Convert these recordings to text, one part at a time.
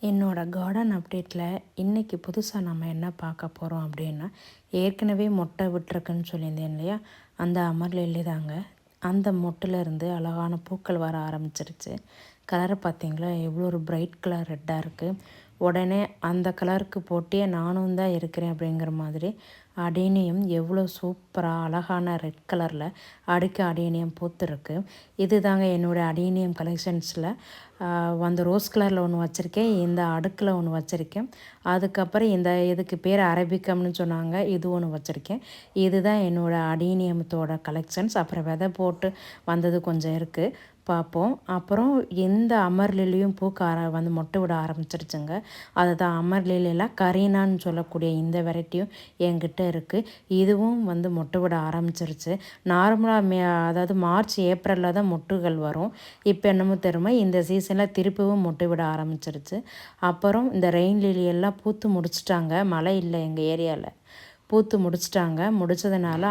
என்னோட கார்டன் அப்டேட்டில் இன்றைக்கி புதுசாக நம்ம என்ன பார்க்க போகிறோம் அப்படின்னா, ஏற்கனவே மொட்டை விட்டுருக்குன்னு சொல்லியிருந்தேன் இல்லையா, அந்த அமர்லில்லி தாங்க. அந்த மொட்டிலேருந்து அழகான பூக்கள் வர ஆரம்பிச்சிருச்சு. கலரை பார்த்திங்களா, எவ்வளோ ஒரு பிரைட் கலர் ரெட்டாக இருக்குது. உடனே அந்த கலருக்கு போட்டியே நானும் தான் இருக்கிறேன் அப்படிங்கிற மாதிரி அடேனியம் எவ்வளோ சூப்பராக அழகான ரெட் கலரில் அடுக்கு அடேனியம் பூத்துருக்கு. இது தாங்க என்னோடய அடேனியம் கலெக்ஷன்ஸில் அந்த ரோஸ் கலரில் ஒன்று வச்சுருக்கேன், இந்த அடுக்கில் ஒன்று வச்சுருக்கேன். அதுக்கப்புறம் இதுக்கு பேர் அரபிக்கம்னு சொன்னாங்க, இது ஒன்று வச்சுருக்கேன். இதுதான் என்னோடய அடேனியமத்தோட கலெக்ஷன்ஸ். அப்புறம் விதை போட்டு வந்தது கொஞ்சம் இருக்குது, பார்ப்போம். அப்புறம் இந்த அமர்லிலியும் வந்து மொட்டை விட ஆரம்பிச்சிருச்சுங்க. அதுதான் அமர்லிலியில் கரீனான்னு சொல்லக்கூடிய இந்த வெரைட்டியும் என்கிட்ட இருக்குது. இதுவும் வந்து மொட்டை விட ஆரம்பிச்சிருச்சு. நார்மலாக அதாவது மார்ச் ஏப்ரலில் தான் மொட்டுகள் வரும். இப்போ என்னமோ தெரியுமா, இந்த சீசனில் திருப்பவும் மொட்டை விட ஆரம்பிச்சிருச்சு. அப்புறம் இந்த ரெயின் லிலி எல்லாம் பூத்து முடிச்சிட்டாங்க. மழை இல்லை எங்கள் ஏரியாவில், பூத்து முடிச்சிட்டாங்க. முடித்ததுனால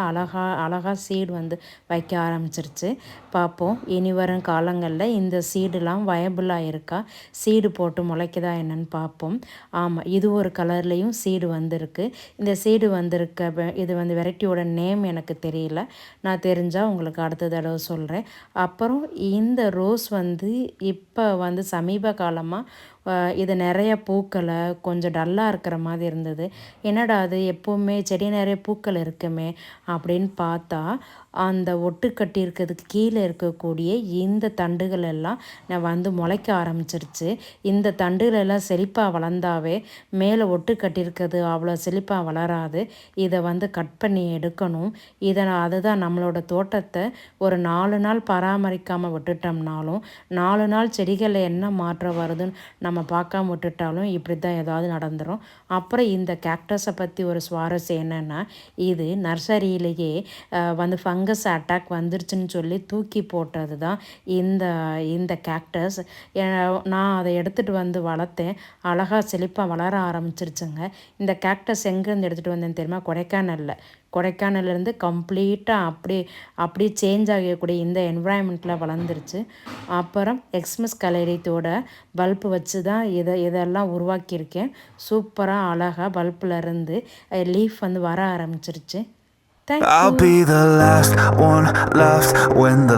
அழகாக சீடு வந்து வைக்க ஆரம்பிச்சிருச்சு. பார்ப்போம் இனி வரும் காலங்களில் இந்த சீடுலாம் வயபிளாக இருக்கா, சீடு போட்டு முளைக்குதா என்னன்னு பார்ப்போம். ஆமாம், இது ஒரு கலர்லேயும் சீடு வந்திருக்கு. இந்த சீடு வந்திருக்க இது வந்து வெரைட்டியோட நேம் எனக்கு தெரியல, நான் தெரிஞ்சால் உங்களுக்கு அடுத்த தடவை சொல்கிறேன். அப்புறம் இந்த ரோஸ் வந்து இப்போ வந்து சமீப காலமாக இது நிறைய பூக்களை கொஞ்சம் டல்லாக இருக்கிற மாதிரி இருந்தது. என்னடா அது எப்போவுமே செடி நிறைய பூக்கள் இருக்குமே அப்படின்னு பார்த்தா, அந்த ஒட்டு கட்டி இருக்கிறதுக்கு கீழே இருக்கக்கூடிய இந்த தண்டுகள் எல்லாம் நான் வந்து முளைக்க ஆரம்பிச்சிருச்சு. இந்த தண்டுகள் எல்லாம் செழிப்பாக வளர்ந்தாவே மேலே ஒட்டு கட்டியிருக்கிறது அவ்வளோ செழிப்பாக வளராது. இதை வந்து கட் பண்ணி எடுக்கணும். அதுதான் நம்மளோட தோட்டத்தை ஒரு 4 நாள் பராமரிக்காமல் விட்டுட்டோம்னாலும், 4 நாள் செடிகளில் என்ன மாற்றம் வருதுன்னு நம்ம பார்க்காம விட்டுட்டாலும் இப்படி தான் ஏதாவது நடந்துடும். அப்புறம் இந்த கேக்டஸை பற்றி ஒரு சுவாரஸ்யம் என்னென்னா, இது நர்சரியிலேயே வந்து ஃபங்கஸ் அட்டாக் வந்துருச்சுன்னு சொல்லி தூக்கி போட்டது தான் இந்த கேக்டஸ். நான் அதை எடுத்துகிட்டு வந்து வளர்த்தேன். அழகாக செழிப்பாக வளர ஆரம்பிச்சிருச்சுங்க. இந்த கேக்டஸ் எங்கேருந்து எடுத்துகிட்டு வந்தேன்னு தெரியுமா, கொடைக்கானல்லேருந்து கம்ப்ளீட்டாக அப்படியே சேஞ்ச் ஆகக்கூடிய இந்த என்விரான்மெண்ட்டில் வளர்ந்துருச்சு. அப்புறம் எக்ஸ்மஸ் கலரித்தோட பல்ப்பு வச்சு தான் இதெல்லாம் உருவாக்கியிருக்கேன். சூப்பராக அழகாக பல்ப்லேருந்து லீஃப் வந்து வர ஆரம்பிச்சிருச்சு. I'll be the last one left when the